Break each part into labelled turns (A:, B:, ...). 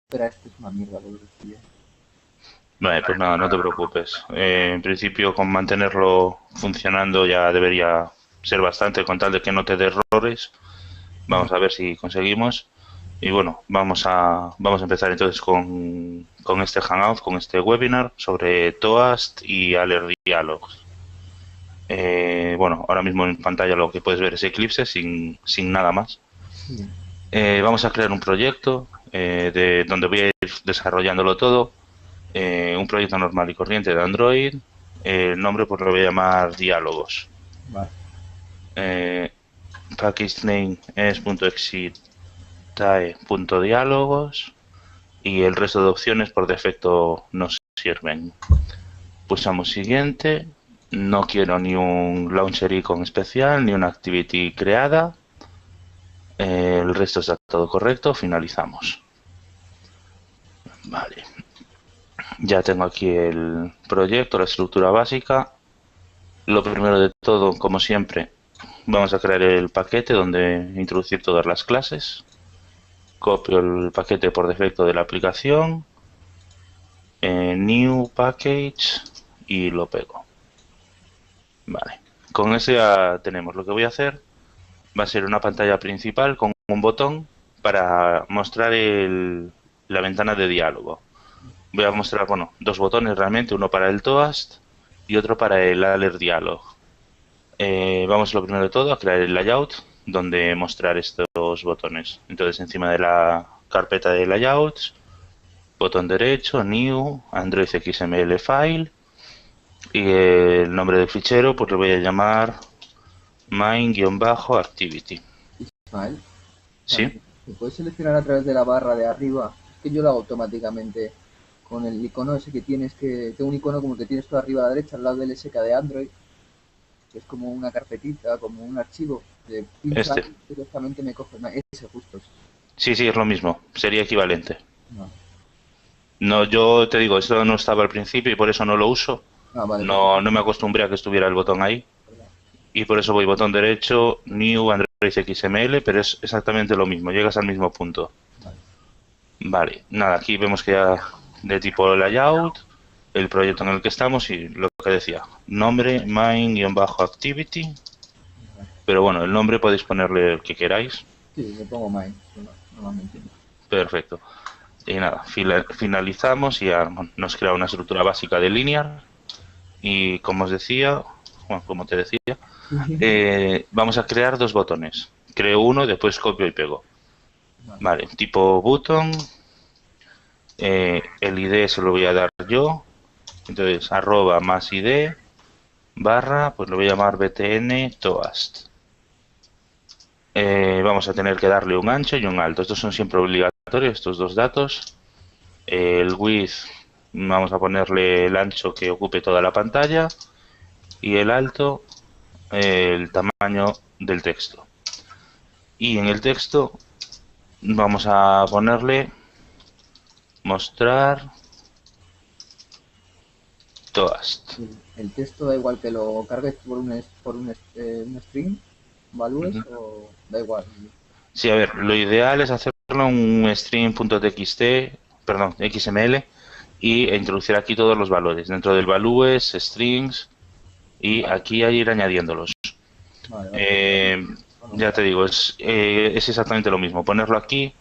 A: Pero esto es una mierda lo que tío.
B: Vale, pues nada, no te preocupes. En principio, con mantenerlo funcionando ya debería ser bastante, con tal de que no te dé errores. Vamos a ver si conseguimos. Y bueno, vamos a empezar entonces con este Hangout, con este webinar sobre Toast y Alert Dialogs. Bueno, ahora mismo en pantalla lo que puedes ver es Eclipse sin nada más. Vamos a crear un proyecto de donde voy a ir desarrollándolo todo. Un proyecto normal y corriente de Android. El nombre pues lo voy a llamar Diálogos.
A: Vale.
B: Package name es .exitae.diálogos y el resto de opciones por defecto nos sirven. Pulsamos siguiente. No quiero ni un launcher icon especial ni una activity creada. El resto está todo correcto. Finalizamos. Vale. Ya tengo aquí el proyecto, la estructura básica. Lo primero de todo, como siempre, vamos a crear el paquete donde introducir todas las clases. Copio el paquete por defecto de la aplicación. New Package y lo pego. Vale. Con eso ya tenemos. Lo que voy a hacer va a ser una pantalla principal con un botón para mostrar la ventana de diálogo. Voy a mostrar, bueno, dos botones realmente, uno para el Toast y otro para el Alert Dialog. Vamos lo primero de todo a crear el layout donde mostrar estos botones. Entonces encima de la carpeta de layouts, botón derecho, New, Android XML File y el nombre del fichero pues lo voy a llamar main-activity.
A: Vale. Vale.
B: ¿Sí?
A: ¿Se puede seleccionar a través de la barra de arriba? Es que yo lo hago automáticamente con el icono ese que tienes que... Tengo un icono como el que tienes tú arriba a la derecha al lado del SK de Android, que es como una carpetita, como un archivo. De pincho
B: Este.
A: ahí, directamente me coge ese justo.
B: Sí, sí, es lo mismo. Sería equivalente.
A: No.
B: No, yo te digo, esto no estaba al principio y por eso no lo uso.
A: Ah, vale, pues
B: No, no me acostumbré a que estuviera el botón ahí. Y por eso voy botón derecho, New Android XML, pero es exactamente lo mismo, llegas al mismo punto.
A: vale.
B: Vale, nada, aquí vemos que ya de tipo layout, el proyecto en el que estamos y lo que decía, nombre main-activity, pero bueno, el nombre podéis ponerle el que queráis.
A: Sí, le pongo mine, normalmente.
B: Perfecto. Y nada, finalizamos y ya nos crea una estructura básica de linear y como os decía, bueno, como te decía, vamos a crear dos botones. Creo uno, después copio y pego.
A: Vale.
B: Vale, tipo button, el ID se lo voy a dar yo, entonces arroba más ID barra, pues lo voy a llamar btn toast. Vamos a tener que darle un ancho y un alto, estos son siempre obligatorios, estos dos datos. El width, vamos a ponerle el ancho que ocupe toda la pantalla y el alto, el tamaño del texto. Y en el texto vamos a ponerle mostrar toast.
A: El texto da igual que lo cargues un string, valúes o da igual.
B: Sí, a ver, lo ideal es hacerlo en un string.txt, perdón, XML, y introducir aquí todos los valores. Dentro del values, strings, y aquí a ir añadiéndolos.
A: Vale, vale.
B: Ya te digo, es exactamente lo mismo. Ponerlo aquí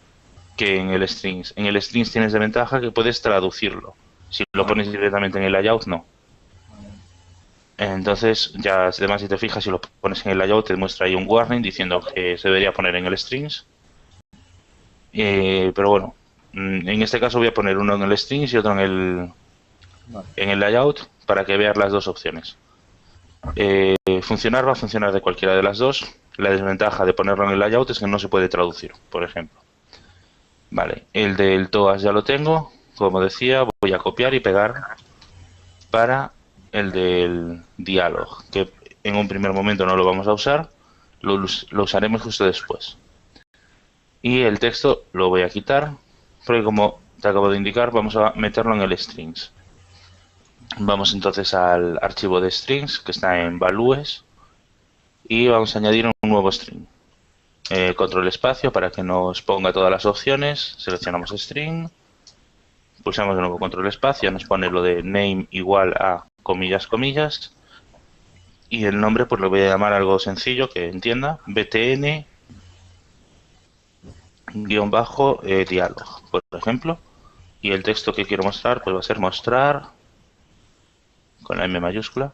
B: que en el strings. En el strings tienes de ventaja que puedes traducirlo. Si lo
A: Vale,
B: pones directamente en el layout, no.
A: vale.
B: Entonces, ya además si te fijas, si lo pones en el layout, te muestra ahí un warning diciendo que se debería poner en el strings. Pero bueno, en este caso voy a poner uno en el strings y otro
A: Vale.
B: en el layout para que veas las dos opciones. Funcionar va a funcionar de cualquiera de las dos. La desventaja de ponerlo en el layout es que no se puede traducir, por ejemplo. Vale, el del TOAS ya lo tengo. Como decía, voy a copiar y pegar para el del diálogo, que en un primer momento no lo vamos a usar, lo usaremos justo después. Y el texto lo voy a quitar, porque como te acabo de indicar, vamos a meterlo en el strings. Vamos entonces al archivo de strings, que está en values, y vamos a añadir un nuevo string. Control espacio para que nos ponga todas las opciones, seleccionamos string, pulsamos de nuevo control espacio, nos pone lo de name igual a comillas, comillas, y el nombre pues lo voy a llamar algo sencillo que entienda, btn guión bajo dialog, por ejemplo, y el texto que quiero mostrar pues va a ser mostrar, con la M mayúscula,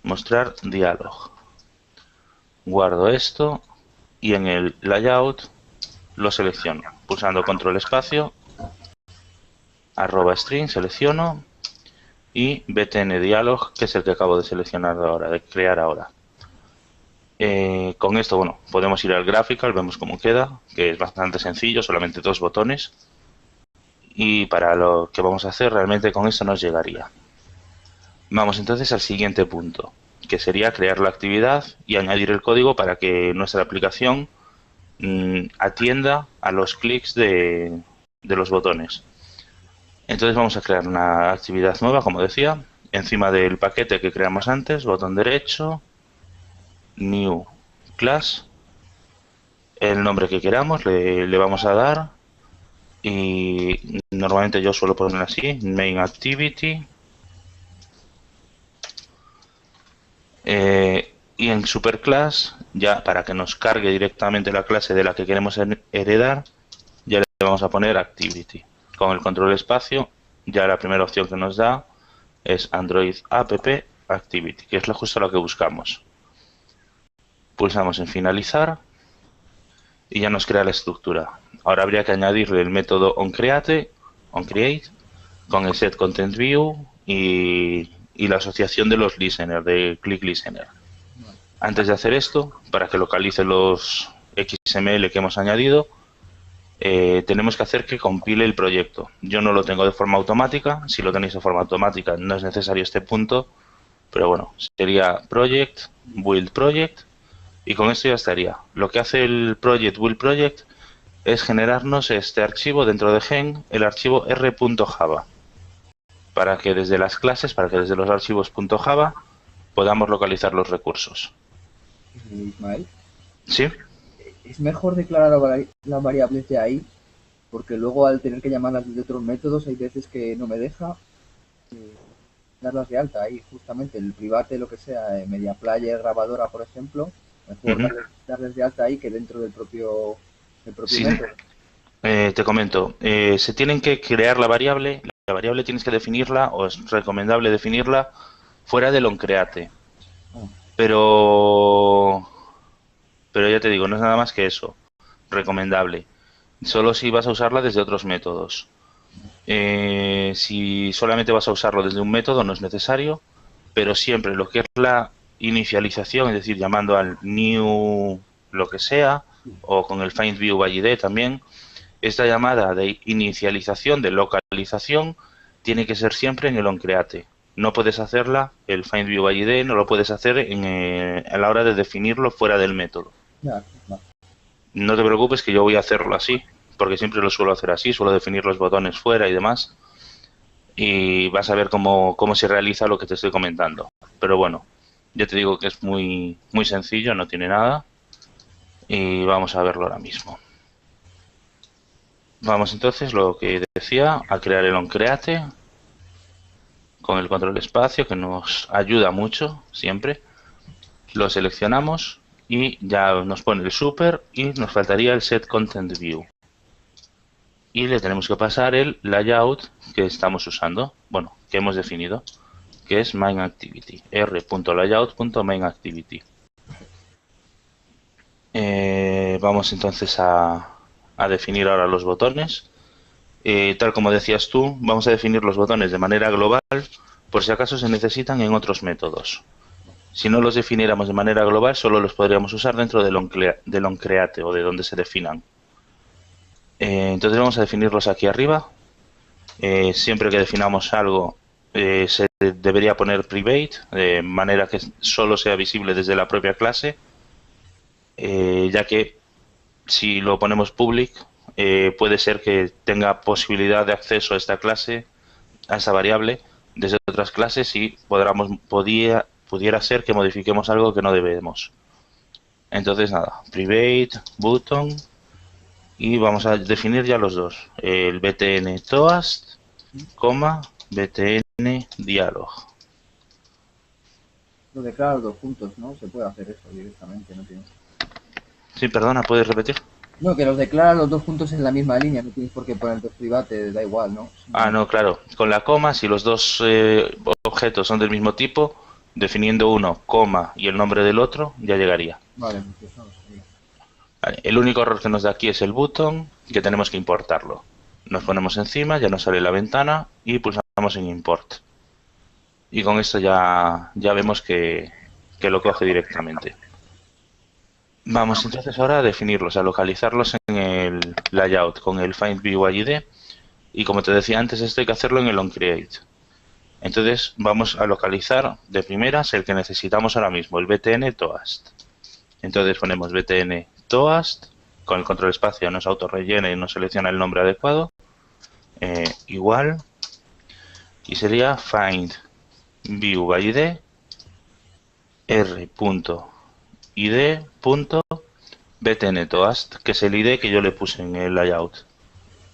B: mostrar dialog. Guardo esto y en el layout lo selecciono, pulsando control espacio, @string, selecciono, y btn dialog, que es el que acabo de seleccionar ahora, de crear ahora. Con esto, bueno, podemos ir al graphical, vemos cómo queda, que es bastante sencillo, solamente 2 botones. Y para lo que vamos a hacer, realmente con esto nos llegaría. Vamos entonces al siguiente punto, que sería crear la actividad y añadir el código para que nuestra aplicación atienda a los clics de los botones. Entonces vamos a crear una actividad nueva, como decía, encima del paquete que creamos antes, botón derecho, New Class, el nombre que queramos le vamos a dar, y normalmente yo suelo poner así, Main Activity, y en Superclass, ya para que nos cargue directamente la clase de la que queremos heredar, ya le vamos a poner Activity. Con el control espacio, ya la primera opción que nos da es Android App Activity, que es justo lo que buscamos. Pulsamos en finalizar y ya nos crea la estructura. Ahora habría que añadirle el método onCreate con el setContentView y la asociación de los listeners, de ClickListener. Antes de hacer esto, para que localice los XML que hemos añadido, tenemos que hacer que compile el proyecto. Yo no lo tengo de forma automática, si lo tenéis de forma automática no es necesario este punto, pero bueno, sería project, build project, y con esto ya estaría. Lo que hace el project build project es generarnos este archivo dentro de gen, el archivo r.java, para que desde las clases, para que desde los archivos .java podamos localizar los recursos.
A: Ismael,
B: ¿Sí?
A: es mejor declarar las variables de ahí, porque luego al tener que llamarlas desde otros métodos hay veces que no me deja darlas de alta ahí, justamente el private, lo que sea, media player, grabadora, por ejemplo, mejor darles de alta ahí que dentro del propio
B: Sí.
A: método.
B: Te comento, se tienen que crear la variable tienes que definirla, o es recomendable definirla, fuera del onCreate. Pero ya te digo, no es nada más que eso, recomendable. Solo si vas a usarla desde otros métodos. Si solamente vas a usarlo desde un método no es necesario, pero siempre lo que es la inicialización, es decir, llamando al new lo que sea, o con el findView by ID también, esta llamada de inicialización, de localización, tiene que ser siempre en el onCreate. No puedes hacerla, el findView by ID, no lo puedes hacer a la hora de definirlo fuera del método. No te preocupes que yo voy a hacerlo así, porque siempre lo suelo hacer así, suelo definir los botones fuera y demás, y vas a ver cómo se realiza lo que te estoy comentando. Pero bueno, yo te digo que es muy sencillo, no tiene nada, y vamos a verlo ahora mismo. Vamos entonces, lo que decía, a crear el onCreate con el control espacio, que nos ayuda mucho siempre. Lo seleccionamos y ya nos pone el super y nos faltaría el setContentView. Y le tenemos que pasar el layout que estamos usando, bueno, que hemos definido, que es MainActivity, r.layout.MainActivity. Vamos entonces a definir ahora los botones. Tal como decías tú, vamos a definir los botones de manera global, por si acaso se necesitan en otros métodos. Si no los definiéramos de manera global, solo los podríamos usar dentro del onCreate o de donde se definan. Entonces vamos a definirlos aquí arriba. Siempre que definamos algo, se debería poner private, de manera que solo sea visible desde la propia clase, ya que si lo ponemos public, puede ser que tenga posibilidad de acceso a esta clase, a esta variable, desde otras clases, y pudiera ser que modifiquemos algo que no debemos. Entonces nada, private, button, y vamos a definir ya los dos, el btn toast coma, btn dialog.
A: Lo declaro los dos puntos, ¿no? Se puede hacer eso directamente, no tienes.
B: Sí, perdona, ¿puedes repetir?
A: No, que los declara los dos puntos en la misma línea, no tienes por qué poner dos privates, da igual, ¿no?
B: Ah, no, claro. Con la coma, si los dos objetos son del mismo tipo, definiendo uno, coma y el nombre del otro, ya llegaría.
A: Vale, pues eso no sería.
B: Vale, el único error que nos da aquí es el button, que tenemos que importarlo. Nos ponemos encima, ya nos sale la ventana y pulsamos en import. Y con esto ya vemos que lo coge directamente. Vamos entonces ahora a definirlos, a localizarlos en el layout con el find view ID. Y como te decía antes, esto hay que hacerlo en el onCreate. Entonces vamos a localizar de primeras el que necesitamos ahora mismo, el btn toast. Entonces ponemos btn toast, con el control espacio nos autorrellena y nos selecciona el nombre adecuado, igual, y sería find view id r.id.btn toast, que es el id que yo le puse en el layout.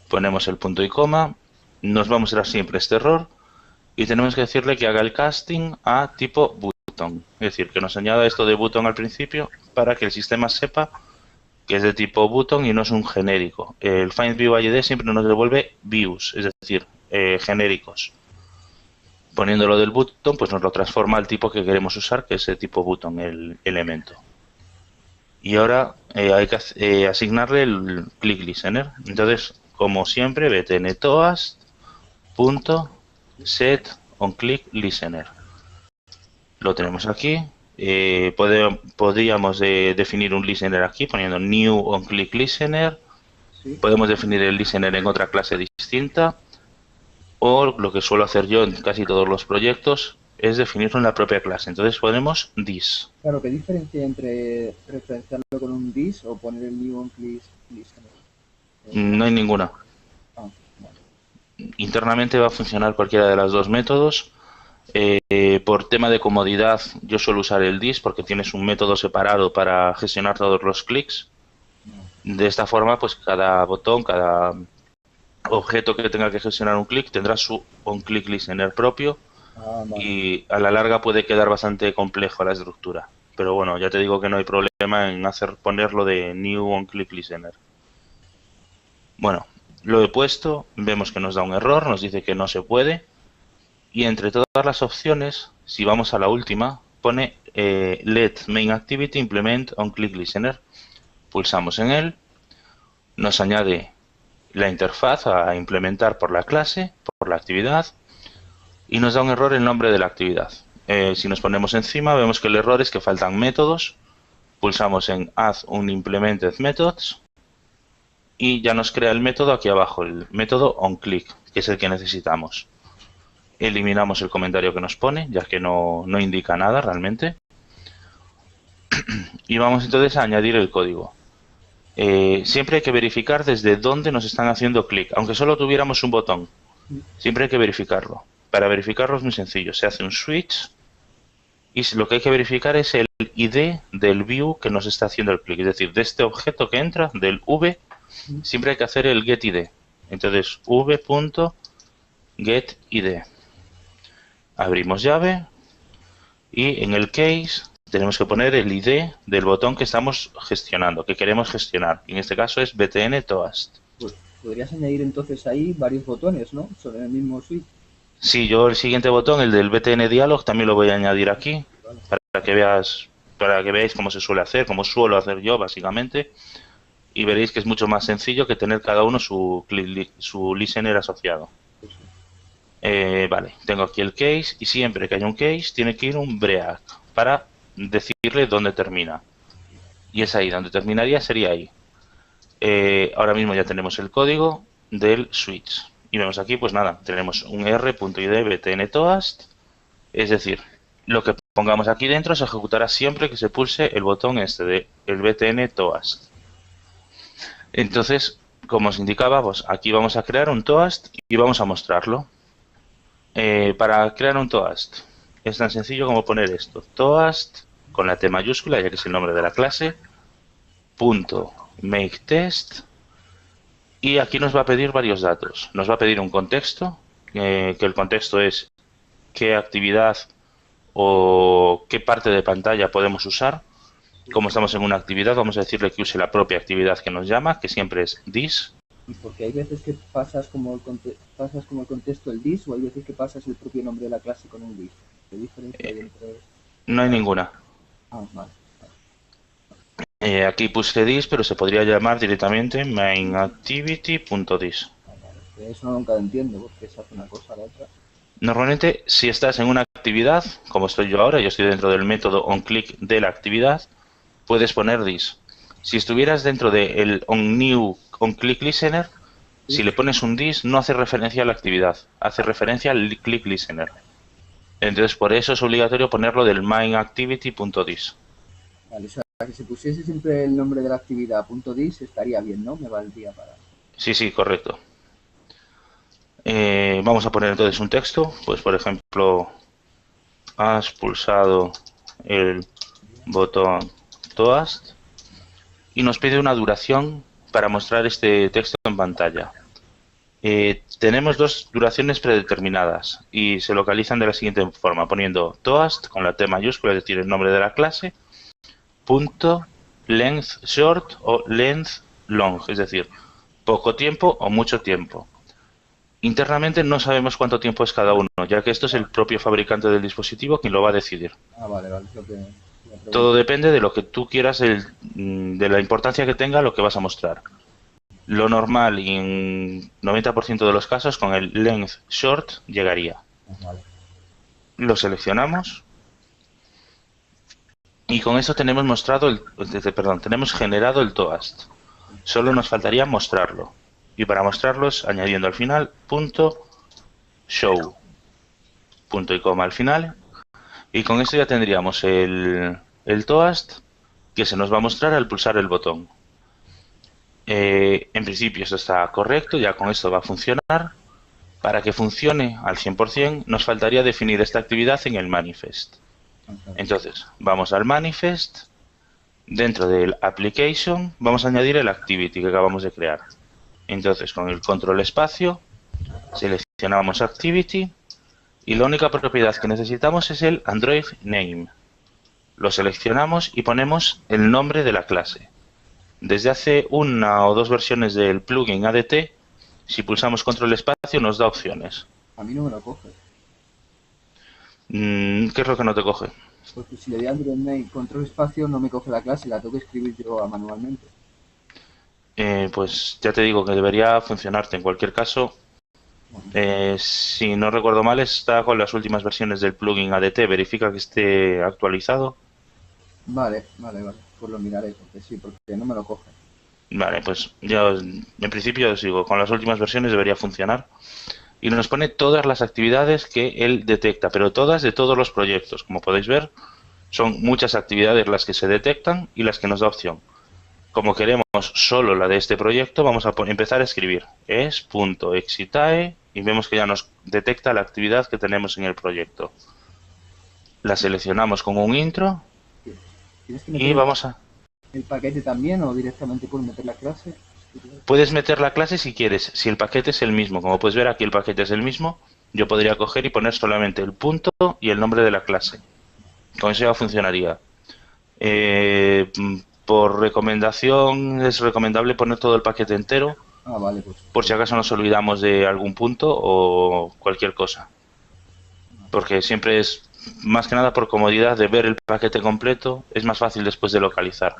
B: Ponemos el punto y coma, nos vamos a dar siempre este error y tenemos que decirle que haga el casting a tipo button, es decir, que nos añada esto de button al principio para que el sistema sepa que es de tipo button y no es un genérico. El find view id siempre nos devuelve views, es decir, genéricos. Poniéndolo del button, pues nos lo transforma al tipo que queremos usar, que es el tipo button, el elemento. Y ahora hay que asignarle el click listener. Entonces, como siempre, btn toast.set onClickListener. Lo tenemos aquí. Podríamos definir un listener aquí poniendo new onClickListener.
A: ¿Sí?
B: Podemos definir el listener en otra clase distinta. O lo que suelo hacer yo en casi todos los proyectos es definirlo en la propia clase. Entonces ponemos this.
A: Claro, ¿qué diferencia entre referenciarlo con un this o poner el new on click listener?
B: No hay ninguna.
A: Ah, vale.
B: Internamente va a funcionar cualquiera de los dos métodos. Por tema de comodidad, yo suelo usar el this porque tienes un método separado para gestionar todos los clics. De esta forma, pues cada botón, cada objeto que tenga que gestionar un clic tendrá su onClickListener propio.
A: Ah, vale.
B: Y a la larga puede quedar bastante complejo la estructura. Pero bueno, ya te digo que no hay problema en ponerlo de new onClickListener. Bueno, lo he puesto, vemos que nos da un error, nos dice que no se puede. Y entre todas las opciones, si vamos a la última, pone let main activity implement onClickListener. Pulsamos en él, nos añade la interfaz a implementar por la clase, por la actividad, y nos da un error el nombre de la actividad. Si nos ponemos encima, vemos que el error es que faltan métodos. Pulsamos en add unimplemented methods y ya nos crea el método aquí abajo, el método onClick, que es el que necesitamos. Eliminamos el comentario que nos pone, ya que no indica nada realmente. Y vamos entonces a añadir el código. Siempre hay que verificar desde dónde nos están haciendo clic, aunque solo tuviéramos un botón. Siempre hay que verificarlo. Para verificarlo es muy sencillo, se hace un switch y lo que hay que verificar es el ID del view que nos está haciendo el clic, es decir, de este objeto que entra, del v, siempre hay que hacer el getID. Entonces, v.getID. Abrimos llave y en el case tenemos que poner el ID del botón que estamos gestionando, que queremos gestionar. En este caso es btn toast.
A: Pues podrías añadir entonces ahí varios botones, ¿no? Sobre el mismo switch.
B: Sí, yo el siguiente botón, el del btn dialog, también lo voy a añadir aquí para que veáis cómo se suele hacer, cómo suelo hacer yo básicamente, y veréis que es mucho más sencillo que tener cada uno su listener asociado. Vale, tengo aquí el case y siempre que haya un case tiene que ir un break para decirle dónde termina. Y es ahí, donde terminaría sería ahí. Ahora mismo ya tenemos el código del switch. Y vemos aquí, pues nada, tenemos un r.id btn toast, es decir, lo que pongamos aquí dentro se ejecutará siempre que se pulse el botón este de el btn toast. Entonces, como os indicaba, pues aquí vamos a crear un toast y vamos a mostrarlo. Para crear un toast es tan sencillo como poner esto, toast con la T mayúscula, ya que es el nombre de la clase, punto make test. Y aquí nos va a pedir varios datos. Nos va a pedir un contexto, que el contexto es qué actividad o qué parte de pantalla podemos usar. Como estamos en una actividad, vamos a decirle que use la propia actividad que nos llama, que siempre es this.
A: Y porque hay veces que pasas como el contexto el this, o hay veces que pasas el propio nombre de la clase con un this. ¿Qué diferencia hay entre...?
B: No hay ninguna.
A: Ah, vale.
B: Aquí puse this, pero se podría llamar directamente mainActivity.this.
A: Eso nunca lo entiendo, porque se hace una cosa a la otra.
B: Normalmente, si estás en una actividad, como estoy yo ahora, yo estoy dentro del método onClick de la actividad, puedes poner this. Si estuvieras dentro del onNew onClickListener,
A: ¿Sí?
B: Si le pones un this, no hace referencia a la actividad, hace referencia al ClickListener. Entonces, por eso es obligatorio ponerlo del mainActivity.this.
A: Vale, o sea, que si pusiese siempre el nombre de la actividad .dis estaría bien, ¿no? Me valdría para...
B: Sí, sí, correcto. Vamos a poner entonces un texto. Pues, por ejemplo, has pulsado el botón Toast y nos pide una duración para mostrar este texto en pantalla. Tenemos dos duraciones predeterminadas y se localizan de la siguiente forma, poniendo Toast con la T mayúscula, es decir, el nombre de la clase, punto length short o length long, es decir, poco tiempo o mucho tiempo. Internamente no sabemos cuánto tiempo es cada uno, ya que esto es el propio fabricante del dispositivo quien lo va a decidir.
A: Ah, vale, es lo que...
B: Todo depende de lo que tú quieras, de la importancia que tenga lo que vas a mostrar. Lo normal y en 90% de los casos con el length short llegaría.
A: Vale.
B: Lo seleccionamos y con eso tenemos tenemos generado el Toast. Solo nos faltaría mostrarlo. Y para mostrarlo es añadiendo al final punto show, punto y coma al final. Y con esto ya tendríamos el Toast que se nos va a mostrar al pulsar el botón. En principio esto está correcto, ya con esto va a funcionar. Para que funcione al 100% nos faltaría definir esta actividad en el manifest. Entonces, vamos al manifest. Dentro del application vamos a añadir el activity que acabamos de crear. Entonces, con el control espacio, seleccionamos activity y la única propiedad que necesitamos es el Android name. Lo seleccionamos y ponemos el nombre de la clase. Desde hace una o dos versiones del plugin ADT, si pulsamos control espacio nos da opciones.
A: A mí no me lo coge.
B: ¿Qué es lo que no te coge?
A: Porque si le doy Android name control espacio no me coge la clase, la tengo que escribir yo manualmente.
B: Pues ya te digo que debería funcionarte. En cualquier caso, si no recuerdo mal, está con las últimas versiones del plugin ADT. Verifica que esté actualizado.
A: Vale. Pues lo miraré, porque no me lo coge.
B: Vale, pues yo en principio os digo, con las últimas versiones debería funcionar. Y nos pone todas las actividades que él detecta, pero todas de todos los proyectos. Como podéis ver, son muchas actividades las que se detectan y las que nos da opción. Como queremos solo la de este proyecto, vamos a empezar a escribir es.excitae y vemos que ya nos detecta la actividad que tenemos en el proyecto. La seleccionamos con un intro y vamos a...
A: ¿El paquete también o directamente por meter la clase?
B: Puedes meter la clase si quieres, si el paquete es el mismo. Como puedes ver aquí el paquete es el mismo, yo podría coger y poner solamente el punto y el nombre de la clase. Con eso ya funcionaría. Por recomendación es recomendable poner todo el paquete entero.
A: Ah, vale, pues.
B: Por si acaso nos olvidamos de algún punto o cualquier cosa. Porque siempre es, más que nada por comodidad de ver el paquete completo, es más fácil después de localizar.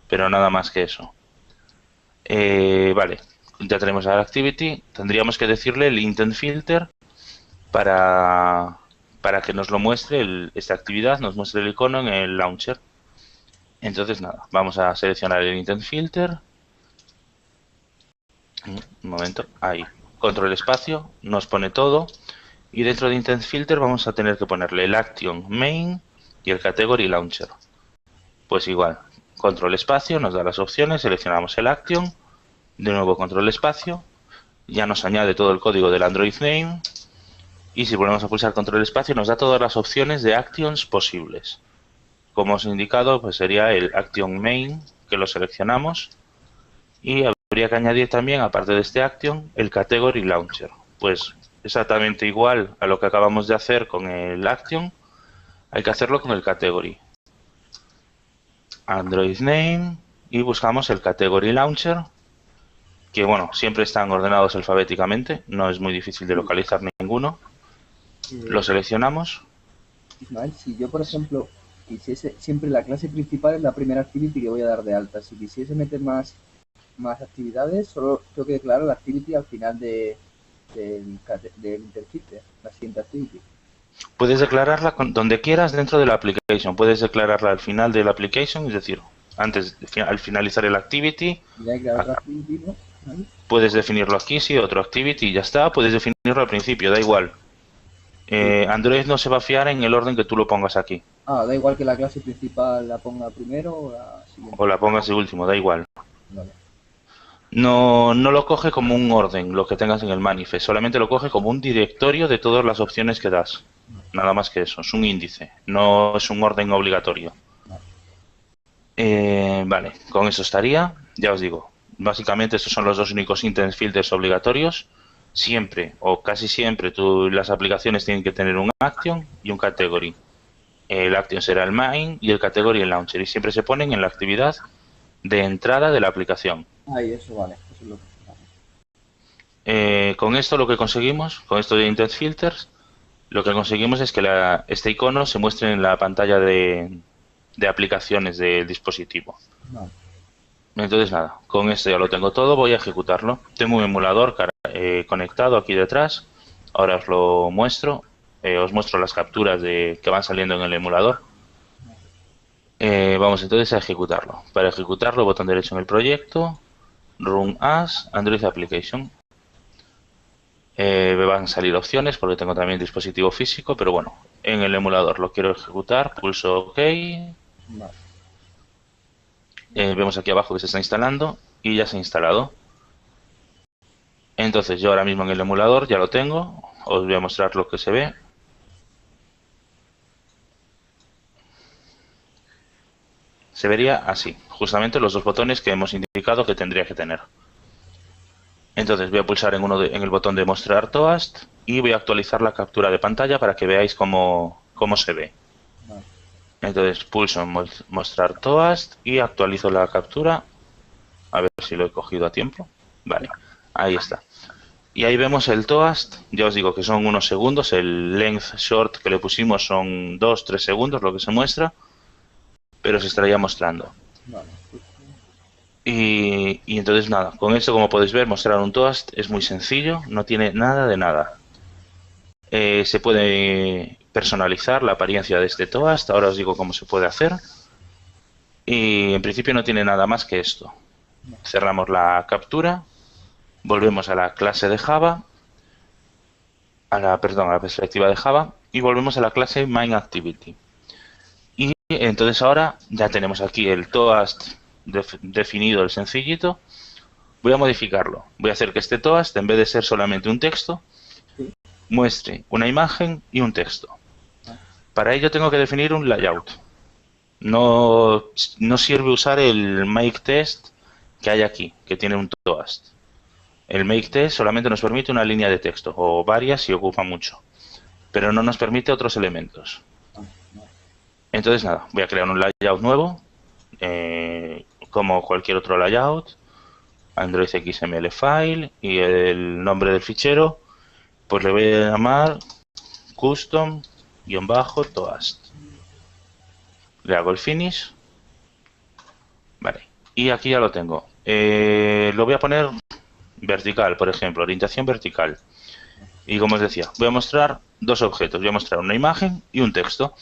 B: Pero nada más que eso. Vale, ya tenemos la activity. Tendríamos que decirle el intent filter para que nos lo muestre esta actividad, nos muestre el icono en el launcher. Entonces nada, vamos a seleccionar el intent filter. Un momento, ahí. Control espacio, nos pone todo. Y dentro de intent filter vamos a tener que ponerle el action main y el category launcher. Pues igual, control espacio, nos da las opciones, seleccionamos el action. De nuevo control espacio, ya nos añade todo el código del Android name y si volvemos a pulsar control espacio nos da todas las opciones de actions posibles. Como os he indicado, pues sería el action main que lo seleccionamos y habría que añadir también, aparte de este action, el category launcher. Pues exactamente igual a lo que acabamos de hacer con el Action, hay que hacerlo con el Category. Android Name y buscamos el Category Launcher, que bueno, siempre están ordenados alfabéticamente, no es muy difícil de localizar ninguno. Lo seleccionamos.
A: Ismael, si yo, por ejemplo, quisiese, siempre la clase principal es la primera activity que voy a dar de alta. Si quisiese meter más actividades, solo tengo que declarar la activity al final del interfile, la siguiente activity.
B: Puedes declararla donde quieras dentro de la application. Puedes declararla al final de la application, es decir, al finalizar el activity.
A: Y ya hay que crear otra activity, ¿no? ¿Vale?
B: Puedes definirlo aquí, sí, otro activity y ya está. Puedes definirlo al principio, da igual. Android no se va a fiar en el orden que tú lo pongas aquí.
A: Ah, da igual que la clase principal la ponga primero o la siguiente.
B: O la pongas de último, da igual.
A: Vale.
B: No lo coge como un orden, lo que tengas en el manifest. Solamente lo coge como un directorio de todas las opciones que das. Nada más que eso, es un índice, no es un orden obligatorio. Vale, con eso estaría. Ya os digo, básicamente estos son los dos únicos intent filters obligatorios. Siempre o casi siempre las aplicaciones tienen que tener un action y un category. El action será el main y el category el launcher, y siempre se ponen en la actividad de entrada de la aplicación.
A: Ahí, eso vale, eso es lo que vale.
B: Con esto lo que conseguimos, con esto de intent filters, lo que conseguimos es que este icono se muestre en la pantalla de aplicaciones del dispositivo.
A: Vale.
B: Entonces nada, con esto ya lo tengo todo, voy a ejecutarlo. Tengo un emulador conectado aquí detrás, ahora os lo muestro, os muestro las capturas que van saliendo en el emulador. Vamos entonces a ejecutarlo. Para ejecutarlo, botón derecho en el proyecto, Run as Android Application. Me van a salir opciones porque tengo también dispositivo físico, pero bueno, en el emulador lo quiero ejecutar, pulso OK.
A: Vale.
B: Vemos aquí abajo que se está instalando y ya se ha instalado. Entonces yo ahora mismo en el emulador ya lo tengo, os voy a mostrar lo que se ve. Se vería así, justamente los dos botones que hemos indicado que tendría que tener. Entonces voy a pulsar en el botón de mostrar Toast y voy a actualizar la captura de pantalla para que veáis cómo se ve.
A: Vale.
B: Entonces pulso en mostrar Toast y actualizo la captura. A ver si lo he cogido a tiempo. Vale, ahí está. Y ahí vemos el Toast. Ya os digo que son unos segundos. El length short que le pusimos son 2-3 segundos lo que se muestra. Pero se estaría mostrando.
A: Vale.
B: Y entonces nada, con esto como podéis ver, mostrar un Toast es muy sencillo. No tiene nada de nada. Se puede personalizar la apariencia de este Toast. Ahora os digo cómo se puede hacer. Y en principio no tiene nada más que esto. Cerramos la captura. Volvemos a la clase de Java. A la perspectiva de Java. Y volvemos a la clase MainActivity. Y entonces ahora ya tenemos aquí el Toast definido, el sencillito. Voy a modificarlo. Voy a hacer que este Toast, en vez de ser solamente un texto, muestre una imagen y un texto. Para ello tengo que definir un layout. No sirve usar el makeText que hay aquí, que tiene un Toast. El makeText solamente nos permite una línea de texto, o varias si ocupa mucho, pero no nos permite otros elementos. Entonces nada, voy a crear un layout nuevo, como cualquier otro layout, Android XML file, y el nombre del fichero, pues le voy a llamar custom-toast. Le hago el finish. Vale, y aquí ya lo tengo. Lo voy a poner vertical, por ejemplo, orientación vertical. Y como os decía, voy a mostrar dos objetos. Voy a mostrar una imagen y un texto.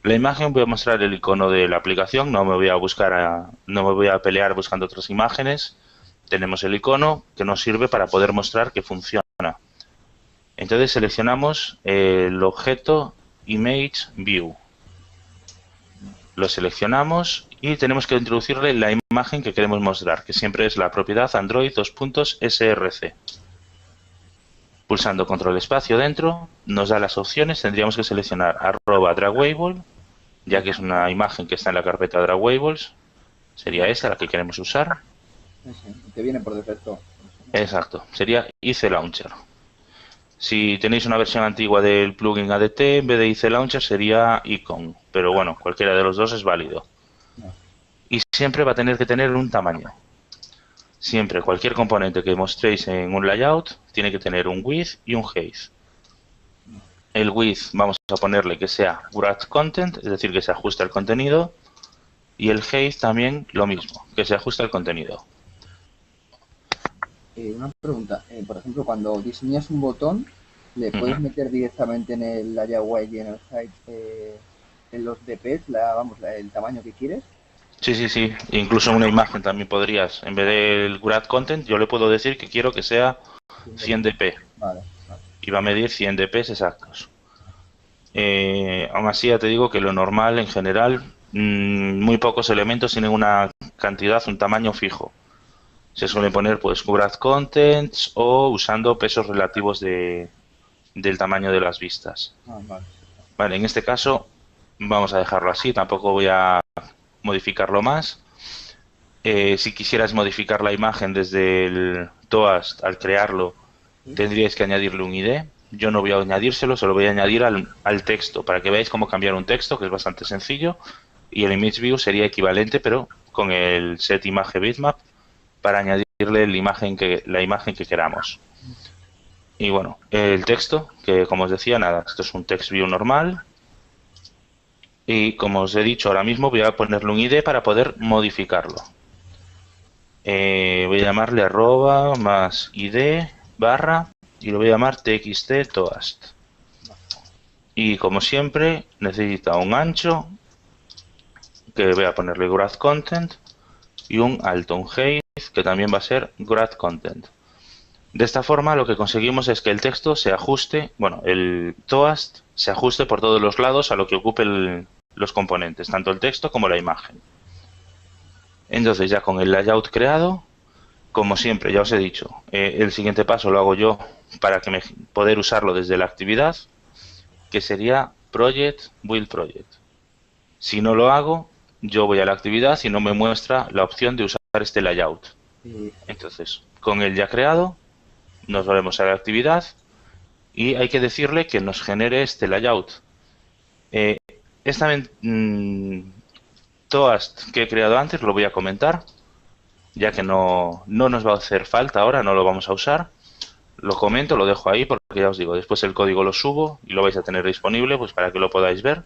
B: La imagen voy a mostrar el icono de la aplicación. No me voy a pelear buscando otras imágenes. Tenemos el icono que nos sirve para poder mostrar que funciona. Entonces seleccionamos el objeto Image View. Lo seleccionamos y tenemos que introducirle la imagen que queremos mostrar, que siempre es la propiedad Android _src. Pulsando control espacio dentro, nos da las opciones. Tendríamos que seleccionar @dragwable, ya que es una imagen que está en la carpeta Dragwables. Sería esta la que queremos usar.
A: Que viene por defecto.
B: Exacto, sería IC Launcher. Si tenéis una versión antigua del plugin ADT, en vez de IC Launcher sería Icon. Pero bueno, cualquiera de los dos es válido. Y siempre va a tener que tener un tamaño. Siempre, cualquier componente que mostréis en un layout tiene que tener un width y un height. El width vamos a ponerle que sea grad content, es decir, que se ajuste al contenido. Y el height también lo mismo, que se ajuste al contenido.
A: Una pregunta, por ejemplo, cuando diseñas un botón, ¿le puedes meter directamente en el layout width y en el height en los DPs, el tamaño que quieres?
B: Sí, sí, sí. Incluso una imagen también podrías. En vez del grad content, yo le puedo decir que quiero que sea 100 dp.
A: Vale, vale.
B: Y va a medir 100 dp exactos. Aún así, ya te digo que lo normal, en general, muy pocos elementos tienen una cantidad, un tamaño fijo. Se suele poner pues grad contents o usando pesos relativos del tamaño de las vistas.
A: Vale.
B: Vale, en este caso vamos a dejarlo así, tampoco voy a modificarlo más. Si quisieras modificar la imagen desde el Toast al crearlo, tendríais que añadirle un ID. Yo no voy a añadírselo, se lo voy a añadir al texto, para que veáis cómo cambiar un texto, que es bastante sencillo. Y el image view sería equivalente, pero con el set image bitmap, para añadirle la imagen que queramos. Y bueno, el texto, que como os decía, nada, esto es un text view normal. Y como os he dicho ahora mismo, voy a ponerle un ID para poder modificarlo. Voy a llamarle arroba más ID barra y lo voy a llamar txt toast. Y como siempre, necesita un ancho, que voy a ponerle grad content, y un alto, un height, que también va a ser grad content. De esta forma lo que conseguimos es que el texto se ajuste, bueno, el toast se ajuste por todos los lados a lo que ocupe los componentes, tanto el texto como la imagen. Entonces ya con el layout creado, como siempre, ya os he dicho, el siguiente paso lo hago yo para poder usarlo desde la actividad, que sería project, build project. Si no lo hago, yo voy a la actividad y no me muestra la opción de usar este layout. Entonces, con el ya creado, nos volvemos a la actividad y hay que decirle que nos genere este layout. Esta Toast que he creado antes lo voy a comentar, ya que no nos va a hacer falta ahora, no lo vamos a usar. Lo comento, lo dejo ahí porque ya os digo, después el código lo subo y lo vais a tener disponible pues para que lo podáis ver.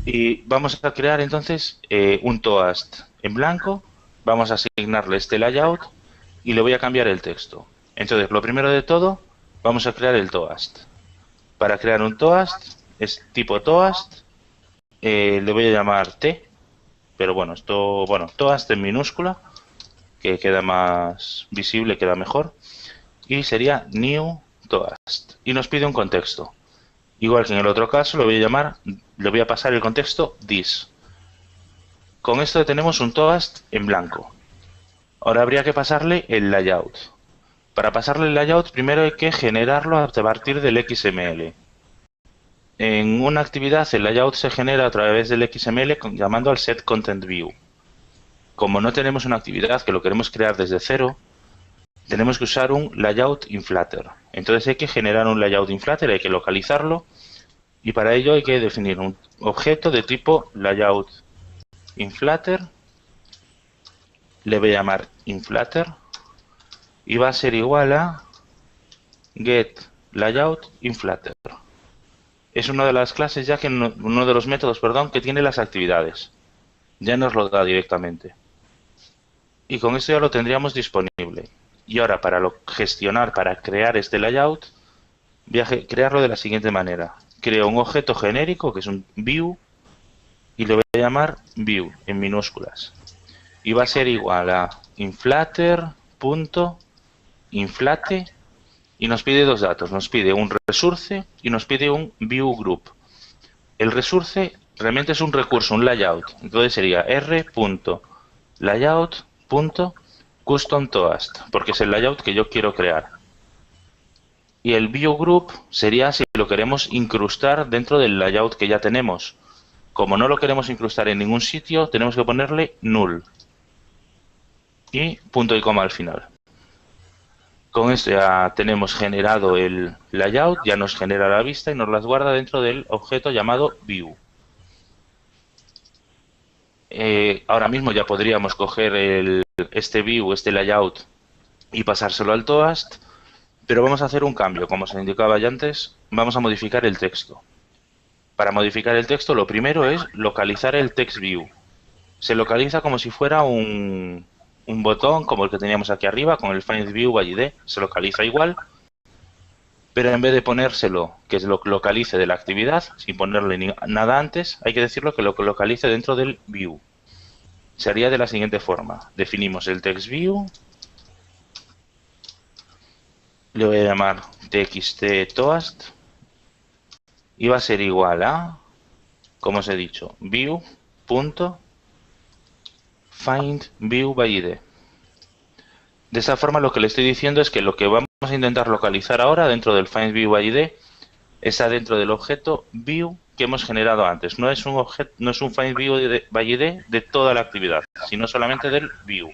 B: Y vamos a crear entonces un Toast en blanco, vamos a asignarle este layout y le voy a cambiar el texto. Entonces, lo primero de todo, vamos a crear el Toast. Para crear un Toast, es tipo Toast, le voy a llamar T, pero bueno, Toast en minúscula, que queda más visible, queda mejor, y sería New Toast. Y nos pide un contexto. Igual que en el otro caso, le voy a pasar el contexto this. Con esto tenemos un Toast en blanco. Ahora habría que pasarle el layout. Para pasarle el layout, primero hay que generarlo a partir del XML. En una actividad, el layout se genera a través del XML llamando al setContentView. Como no tenemos una actividad que lo queremos crear desde cero, tenemos que usar un layout in Flutter. Entonces hay que generar un layout in Flutter, hay que localizarlo, y para ello hay que definir un objeto de tipo layout in Flutter. Le voy a llamar inFlutter y va a ser igual a getLayoutInFlutter. Es una de las clases uno de los métodos, que tiene las actividades. Ya nos lo da directamente. Y con esto ya lo tendríamos disponible. Y ahora para gestionar, para crear este layout, voy a crearlo de la siguiente manera. Creo un objeto genérico que es un view y le voy a llamar view en minúsculas. Y va a ser igual a inflater.inflate y nos pide dos datos. Nos pide un resource y nos pide un view group. El resource realmente es un recurso, un layout. Entonces sería r.layout.customToast, porque es el layout que yo quiero crear. Y el view group sería si lo queremos incrustar dentro del layout que ya tenemos. Como no lo queremos incrustar en ningún sitio, tenemos que ponerle null. Y punto y coma al final. Con esto ya tenemos generado el layout, ya nos genera la vista y nos las guarda dentro del objeto llamado view. Ahora mismo ya podríamos coger este view, este layout, y pasárselo al Toast, pero vamos a hacer un cambio. Como os indicaba ya antes, vamos a modificar el texto. Para modificar el texto, lo primero es localizar el text view. Se localiza como si fuera un botón como el que teníamos aquí arriba, con el Find View by ID, se localiza igual, pero en vez de ponérselo que lo localice de la actividad, sin ponerle nada antes, hay que decirlo que lo localice dentro del view. Se haría de la siguiente forma. Definimos el text view, le voy a llamar txt_toast y va a ser igual a, como os he dicho, view.findViewById. De esta forma lo que le estoy diciendo es que lo que vamos a intentar localizar ahora dentro del findViewById está dentro del objeto view que hemos generado antes. No es un objeto, no es un findViewById de toda la actividad, sino solamente del view.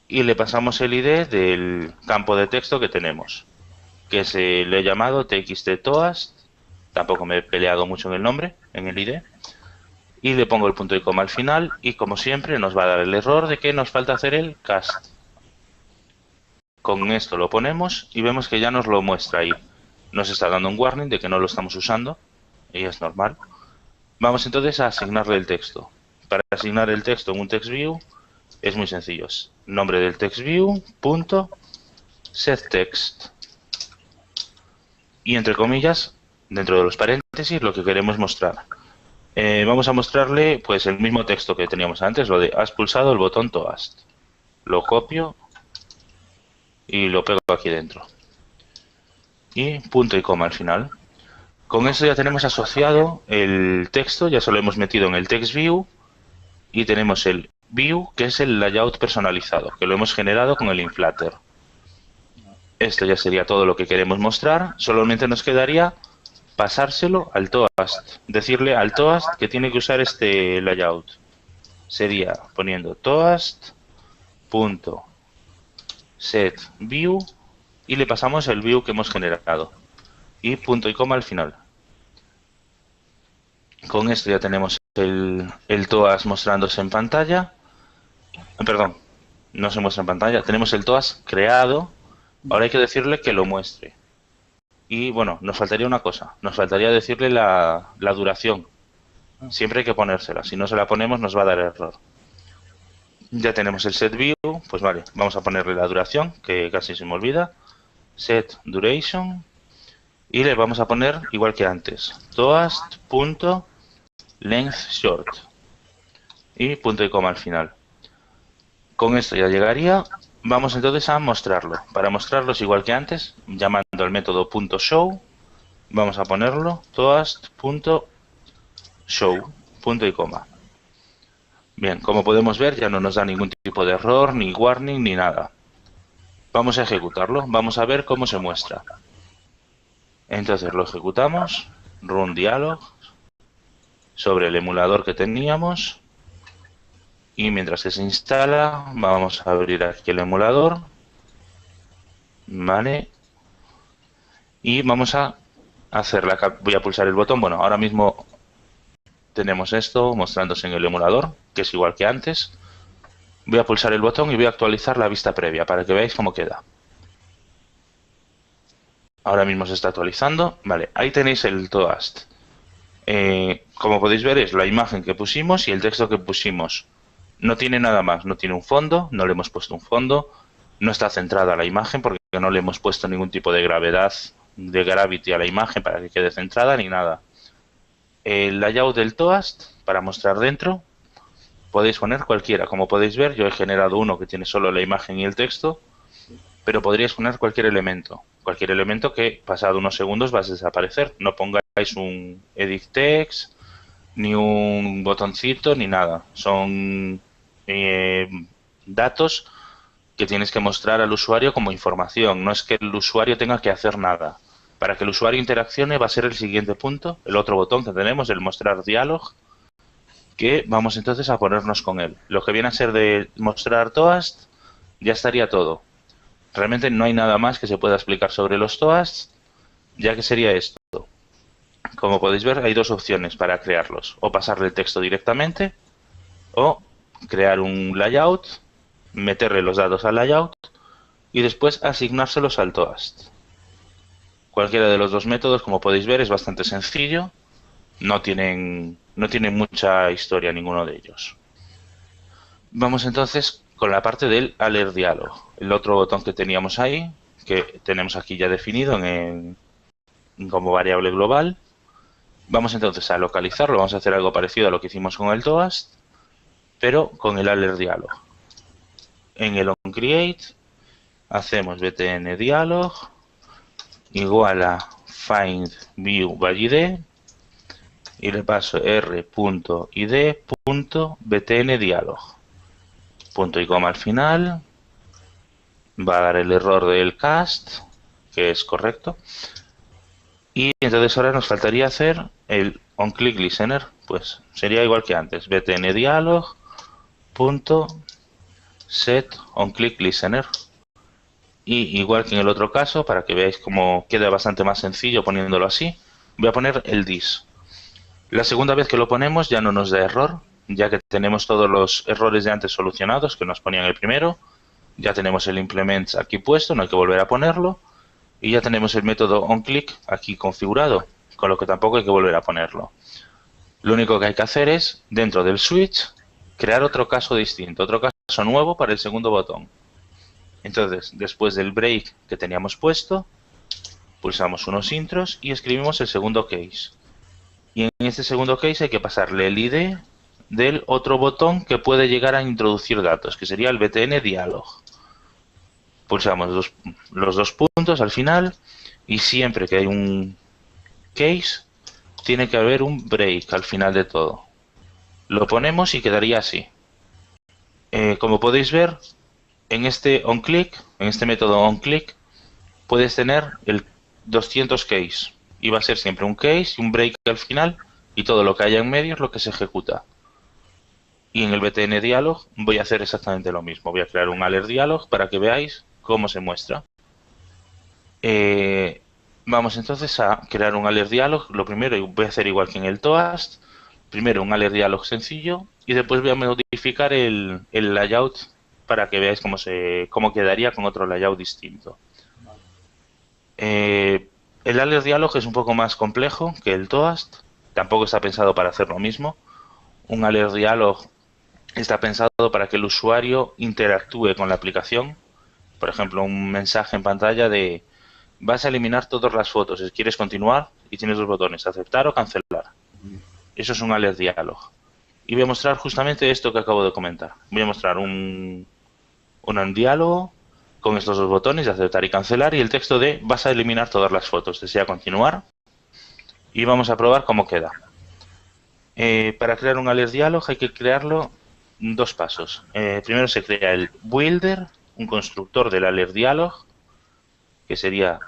B: Y le pasamos el ID del campo de texto que tenemos, que se le he llamado txt_toast. Tampoco me he peleado mucho en el nombre, en el ID. Y le pongo el punto y coma al final y como siempre nos va a dar el error de que nos falta hacer el cast. Con esto lo ponemos y vemos que ya nos lo muestra ahí. Nos está dando un warning de que no lo estamos usando y es normal. Vamos entonces a asignarle el texto. Para asignar el texto en un text view es muy sencillo. Nombre del text view, punto, setText. Y entre comillas, dentro de los paréntesis, lo que queremos mostrar. Vamos a mostrarle pues el mismo texto que teníamos antes, lo de has pulsado el botón Toast. Lo copio y lo pego aquí dentro. Y punto y coma al final. Con eso ya tenemos asociado el texto, ya se lo hemos metido en el text view y tenemos el view, que es el layout personalizado, que lo hemos generado con el inflater. Esto ya sería todo lo que queremos mostrar, solamente nos quedaría pasárselo al Toast, decirle al Toast que tiene que usar este layout. Sería poniendo toast.setView y le pasamos el view que hemos generado y punto y coma al final. Con esto ya tenemos el Toast mostrándose en pantalla. Perdón, no se muestra en pantalla. Tenemos el Toast creado. Ahora hay que decirle que lo muestre. Y bueno, nos faltaría una cosa. Nos faltaría decirle la duración. Siempre hay que ponérsela. Si no se la ponemos nos va a dar error. Ya tenemos el setView. Pues vale, vamos a ponerle la duración, que casi se me olvida. setDuration. Y le vamos a poner igual que antes. Toast.lengthShort. Y punto y coma al final. Con esto ya llegaría. Vamos entonces a mostrarlo. Para mostrarlo es igual que antes, llamando al método .show. Vamos a ponerlo toast.show, punto y coma. Bien, como podemos ver ya no nos da ningún tipo de error, ni warning, ni nada. Vamos a ejecutarlo, vamos a ver cómo se muestra. Entonces lo ejecutamos, run dialog, sobre el emulador que teníamos. Y mientras que se instala, vamos a abrir aquí el emulador. Vale. Y vamos a hacer voy a pulsar el botón. Bueno, ahora mismo tenemos esto mostrándose en el emulador, que es igual que antes. Voy a pulsar el botón y voy a actualizar la vista previa para que veáis cómo queda. Ahora mismo se está actualizando. Vale, ahí tenéis el Toast. Como podéis ver es la imagen que pusimos y el texto que pusimos. No tiene nada más, no tiene un fondo, no le hemos puesto un fondo, no está centrada la imagen porque no le hemos puesto ningún tipo de gravedad, de gravity a la imagen para que quede centrada ni nada. El layout del Toast, para mostrar dentro, podéis poner cualquiera. Como podéis ver, yo he generado uno que tiene solo la imagen y el texto, pero podríais poner cualquier elemento que pasado unos segundos va a desaparecer. No pongáis un edit text, ni un botoncito, ni nada. Son datos que tienes que mostrar al usuario como información. No es que el usuario tenga que hacer nada. Para que el usuario interaccione va a ser el siguiente punto, el otro botón que tenemos, el mostrar dialog, que vamos entonces a ponernos con él. Lo que viene a ser de mostrar Toast, ya estaría todo. Realmente no hay nada más que se pueda explicar sobre los toasts, ya que sería esto. Como podéis ver, hay dos opciones para crearlos. O pasarle el texto directamente, o crear un layout, meterle los datos al layout y después asignárselos al toast. Cualquiera de los dos métodos, como podéis ver, es bastante sencillo. No tienen mucha historia ninguno de ellos. Vamos entonces con la parte del alert dialog. El otro botón que teníamos ahí, que tenemos aquí ya definido como variable global. Vamos entonces a localizarlo. Vamos a hacer algo parecido a lo que hicimos con el toast, pero con el alert dialog. En el onCreate hacemos btn dialog igual a find view valid y le paso r.id.btn dialog. Punto y coma al final. Va a dar el error del cast, que es correcto. Y entonces ahora nos faltaría hacer el onClick listener. Pues sería igual que antes. btn dialog punto set onClick listener. Y igual que en el otro caso, para que veáis cómo queda bastante más sencillo poniéndolo así, voy a poner el this. La segunda vez que lo ponemos ya no nos da error, ya que tenemos todos los errores de antes solucionados que nos ponían el primero. Ya tenemos el implements aquí puesto, no hay que volver a ponerlo. Y ya tenemos el método onClick aquí configurado, con lo que tampoco hay que volver a ponerlo. Lo único que hay que hacer es, dentro del switch, crear otro caso distinto, otro caso nuevo para el segundo botón. Entonces, después del break que teníamos puesto, pulsamos unos intros y escribimos el segundo case. Y en este segundo case hay que pasarle el ID del otro botón que puede llegar a introducir datos, que sería el btn dialog. Pulsamos los dos puntos al final y siempre que hay un case, tiene que haber un break al final de todo. Lo ponemos y quedaría así. Como podéis ver, en este onClick, en este método onClick, puedes tener el 200 case. Y va a ser siempre un case y un break al final, y todo lo que haya en medio es lo que se ejecuta. Y en el btn dialog voy a hacer exactamente lo mismo. Voy a crear un alert dialog para que veáis cómo se muestra. Vamos entonces a crear un alert dialog. Lo primero voy a hacer igual que en el toast. Primero un alert dialog sencillo y después voy a modificar el layout para que veáis cómo quedaría con otro layout distinto. El alert dialog es un poco más complejo que el toast. Tampoco está pensado para hacer lo mismo. Un alert dialog está pensado para que el usuario interactúe con la aplicación. Por ejemplo, un mensaje en pantalla de vas a eliminar todas las fotos. Si quieres continuar y tienes dos botones, aceptar o cancelar. Eso es un alert dialog. Y voy a mostrar justamente esto que acabo de comentar. Voy a mostrar un diálogo con estos dos botones de aceptar y cancelar y el texto de vas a eliminar todas las fotos. Desea continuar y vamos a probar cómo queda. Para crear un alert dialog hay que crearlo en dos pasos. Primero se crea el builder, un constructor del alert dialog, que sería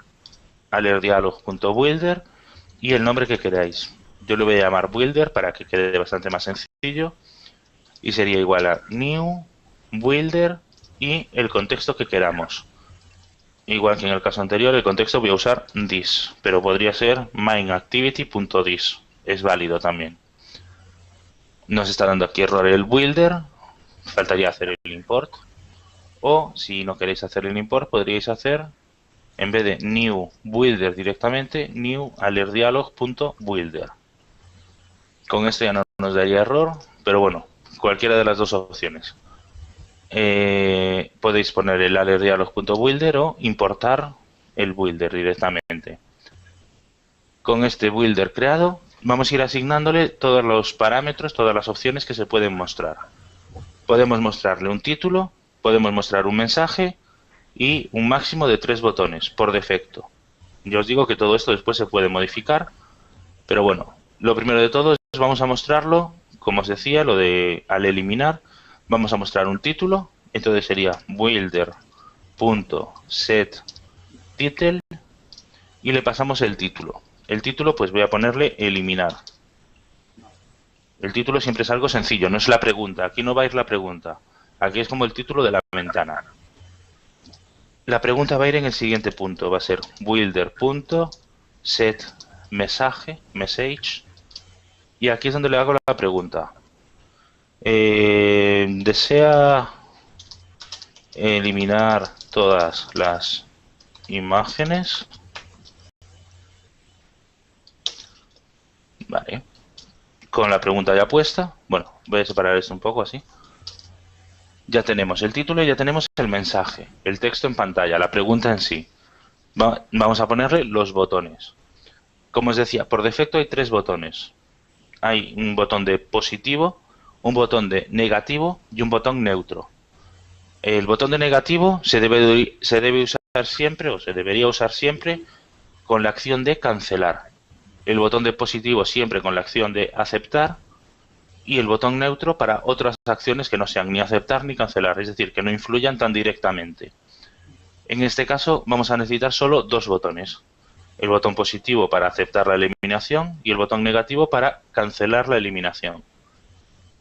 B: alertdialog.builder y el nombre que queráis. Yo le voy a llamar builder para que quede bastante más sencillo y sería igual a new builder y el contexto que queramos. Igual que en el caso anterior, el contexto voy a usar this, pero podría ser mainActivity.this. Es válido también. Nos está dando aquí error el builder, faltaría hacer el import. O si no queréis hacer el import, podríais hacer, en vez de new builder directamente, new alertdialog.builder. Con esto ya no nos daría error, pero bueno, cualquiera de las dos opciones. Podéis poner el alertdialog.builder o importar el builder directamente. Con este builder creado, vamos a ir asignándole todos los parámetros, todas las opciones que se pueden mostrar. Podemos mostrarle un título, podemos mostrar un mensaje y un máximo de 3 botones por defecto. Yo os digo que todo esto después se puede modificar, pero bueno, lo primero de todo es vamos a mostrarlo, como os decía, lo de al eliminar, vamos a mostrar un título, entonces sería builder.setTitle y le pasamos el título. El título pues voy a ponerle eliminar. El título siempre es algo sencillo, no es la pregunta, aquí no va a ir la pregunta, aquí es como el título de la ventana. La pregunta va a ir en el siguiente punto. Va a ser builder.setMessage. Y aquí es donde le hago la pregunta. ¿Desea eliminar todas las imágenes? Vale. Con la pregunta ya puesta. Bueno, voy a separar esto un poco así. Ya tenemos el título y ya tenemos el mensaje, el texto en pantalla, la pregunta en sí. Vamos a ponerle los botones. Como os decía, por defecto hay 3 botones. Hay un botón de positivo, un botón de negativo y un botón neutro. El botón de negativo se debe usar siempre, o se debería usar siempre, con la acción de cancelar. El botón de positivo siempre con la acción de aceptar. Y el botón neutro para otras acciones que no sean ni aceptar ni cancelar, es decir, que no influyan tan directamente. En este caso vamos a necesitar solo 2 botones. El botón positivo para aceptar la eliminación y el botón negativo para cancelar la eliminación.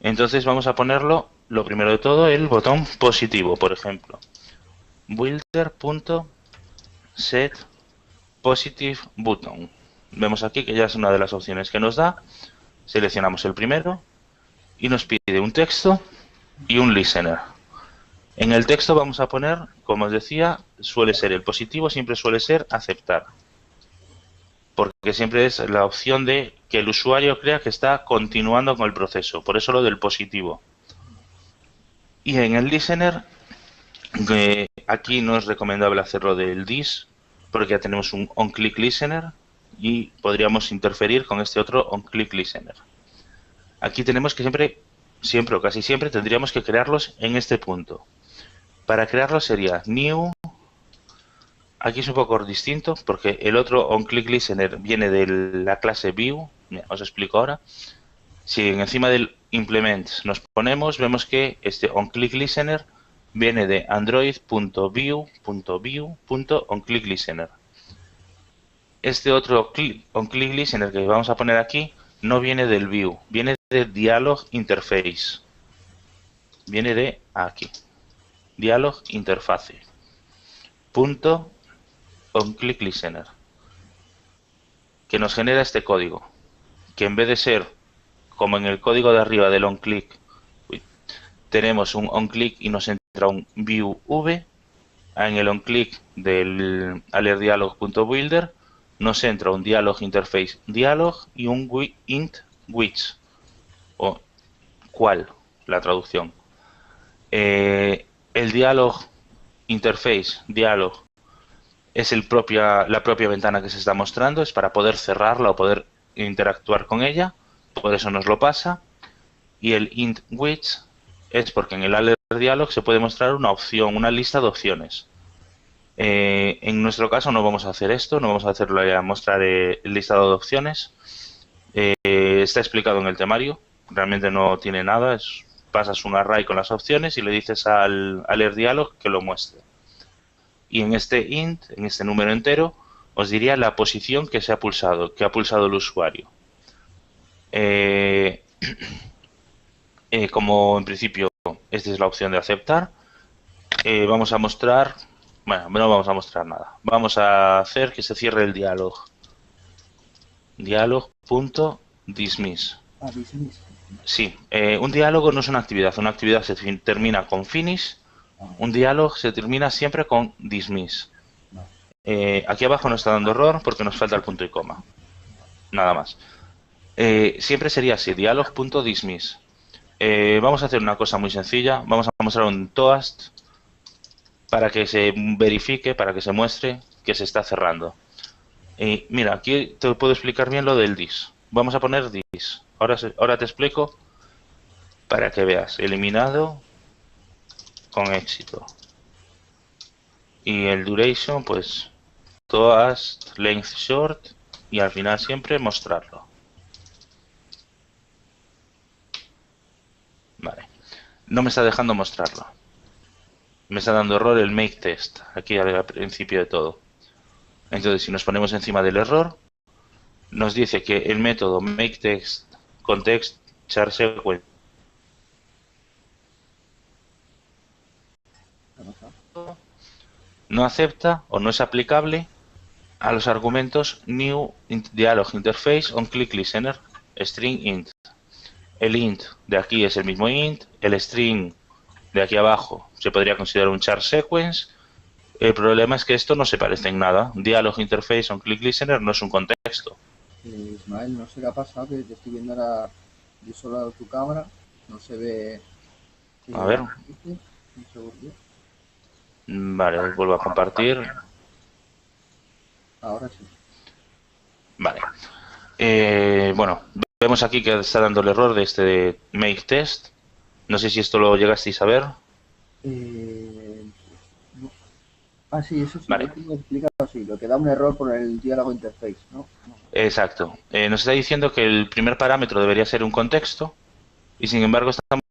B: Entonces vamos a ponerlo, lo primero de todo, el botón positivo, por ejemplo. builder.setPositiveButton. Vemos aquí que ya es una de las opciones que nos da. Seleccionamos el primero y nos pide un texto y un listener. En el texto vamos a poner, como os decía, suele ser el positivo, siempre suele ser aceptar. Porque siempre es la opción de que el usuario crea que está continuando con el proceso. Por eso lo del positivo. Y en el listener, aquí no es recomendable hacerlo del this, porque ya tenemos un onClick listener y podríamos interferir con este otro onClick listener. Aquí tenemos que siempre o casi siempre tendríamos que crearlos en este punto. Para crearlos sería new. Aquí es un poco distinto porque el otro onClick listener viene de la clase view. Mira, os explico ahora. Si encima del implement nos ponemos, vemos que este onClick listener viene de android.view.view.onClickListener. Este otro onClick listener que vamos a poner aquí no viene del view, viene de dialog interface. Viene de aquí. Dialog interface. Punto onClickListener. Que nos genera este código. Que en vez de ser como en el código de arriba del onClick, tenemos un onClick y nos entra un view v. En el onClick del alertdialog.builder nos entra un dialog interface dialog y un int which, o cuál, la traducción. El dialog interface dialog es la propia ventana que se está mostrando, es para poder cerrarla o poder interactuar con ella, por eso nos lo pasa. Y el int which es porque en el alert dialog se puede mostrar una opción, una lista de opciones. En nuestro caso no vamos a hacer esto, no vamos a hacerlo a mostrar el listado de opciones. Está explicado en el temario, realmente no tiene nada, pasas un array con las opciones y le dices al alert dialog que lo muestre. Y en este int, en este número entero, os diría la posición que se ha pulsado, que ha pulsado el usuario. Como en principio esta es la opción de aceptar, vamos a mostrar, bueno, no vamos a mostrar nada. Vamos a hacer que se cierre el dialog. Dialog.dismiss.
A: Dismiss.
B: Sí, un diálogo no es una actividad se termina con finish, un diálogo se termina siempre con dismiss. Aquí abajo nos está dando error porque nos falta el punto y coma. Nada más. Siempre sería así, dialog.dismiss. Vamos a hacer una cosa muy sencilla. Vamos a mostrar un toast para que se verifique, para que se muestre que se está cerrando. Mira, aquí te puedo explicar bien lo del dis. Vamos a poner dis. Ahora te explico para que veas. Eliminado con éxito. Y el duration, pues toast length short y al final siempre mostrarlo. Vale. No me está dejando mostrarlo. Me está dando error el make test aquí al principio de todo. Entonces, si nos ponemos encima del error, nos dice que el método makeText context char sequence no acepta o no es aplicable a los argumentos new dialog interface on click listener string int. El int de aquí es el mismo int, el string de aquí abajo se podría considerar un char sequence. El problema es que esto no se parece en nada. Dialog interface on click listener no es un contexto.
A: Ismael, no sé qué ha pasado, que te estoy viendo ahora solo tu cámara, no se ve.
B: A ver.
A: Un segundo.
B: Vale, vuelvo a compartir.
A: Ahora sí.
B: Vale. Bueno, vemos aquí que está dando el error de este make test. No sé si esto lo llegasteis a ver.
A: No. Ah, sí, eso sí,
B: Vale.
A: lo tengo explicado así, lo que da un error por el diálogo interface, ¿no?
B: Exacto. Nos está diciendo que el primer parámetro debería ser un contexto y sin embargo estamos